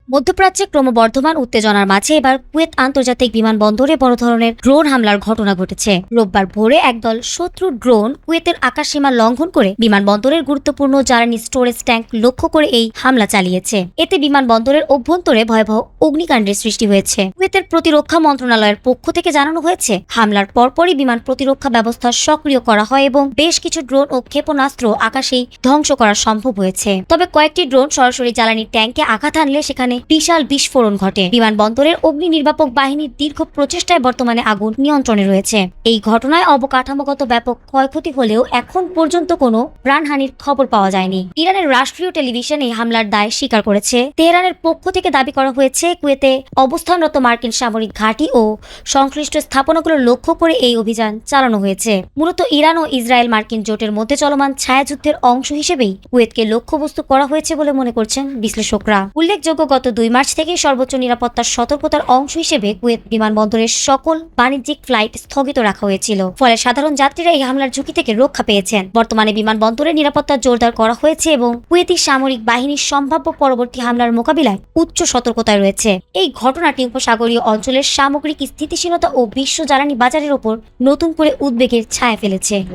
মধ্যপ্রাচ্যে ক্রমবর্ধমান উত্তেজনার মাঝে এবার কুয়েত আন্তর্জাতিক বিমানবন্দরে বড় ধরনের ড্রোন হামলার ঘটনা ঘটেছে। রোববার ভোরে একদল শত্রু ড্রোন কুয়েতের আকাশসীমা লঙ্ঘন করে বিমানবন্দরের গুরুত্বপূর্ণ জ্বালানি স্টোরেজ ট্যাঙ্ক লক্ষ্য করে এই হামলা চালিয়েছে। এতে বিমানবন্দরের অভ্যন্তরে ভয়াবহ অগ্নিকাণ্ডের সৃষ্টি হয়েছে। কুয়েতের প্রতিরক্ষা মন্ত্রণালয়ের পক্ষ থেকে জানানো হয়েছে, হামলার পরপরই বিমান প্রতিরক্ষা ব্যবস্থা সক্রিয় করা হয় এবং বেশ কিছু ড্রোন ও ক্ষেপণাস্ত্র আকাশেই ধ্বংস করা সম্ভব হয়েছে। তবে কয়েকটি ড্রোন সরাসরি জ্বালানি ট্যাঙ্কে আঘাত হানলে সেখানে বিশাল বিস্ফোরণ ঘটে। বিমানবন্দরের অগ্নি নির্বাপক বাহিনীর দীর্ঘ প্রচেষ্টায় বর্তমানে আগুন নিয়ন্ত্রণে রয়েছে। এই ঘটনায় অবকাঠামোগত ব্যাপক ক্ষয়ক্ষতি হলেও এখন পর্যন্ত কোনো প্রাণহানির খবর পাওয়া যায়নি। ইরানের রাষ্ট্রীয় টেলিভিশন এই হামলার দায় স্বীকার করেছে। তেহরানের পক্ষ থেকে দাবি করা হয়েছে, কুয়েতে অবস্থানরত মার্কিন সামরিক ঘাঁটি ও সংশ্লিষ্ট স্থাপনাগুলো লক্ষ্য করে এই অভিযান চালানো হয়েছে। মূলত ইরান ও ইসরায়েল মার্কিন জোটের মধ্যে চলমান ছায়াযুদ্ধের অংশ হিসেবেই কুয়েতকে লক্ষ্যবস্তু করা হয়েছে বলে মনে করছেন বিশ্লেষকরা। উল্লেখযোগ্য, গত 2 মার্চ থেকে সর্বোচ্চ নিরাপত্তার সতর্কতার অংশ হিসেবে কুয়েত বিমানবন্দরের সকল বাণিজ্যিক ফ্লাইট স্থগিত রাখা হয়েছিল। ফলে সাধারণ যাত্রীরা এই হামলার ঝুঁকি থেকে রক্ষা পেয়েছেন। বর্তমানে বিমানবন্দরের নিরাপত্তা জোরদার করা হয়েছে এবং কুয়েতি সামরিক বাহিনীর সম্ভাব্য পরবর্তী হামলার মোকাবিলায় উচ্চ সতর্কতায় রয়েছে। এই ঘটনাটি উপসাগরীয় অঞ্চলের সামগ্রিক স্থিতিশীলতা ও বিশ্ব জ্বালানি বাজারের ওপর নতুন করে উদ্বেগের ছায়া ফেলেছে।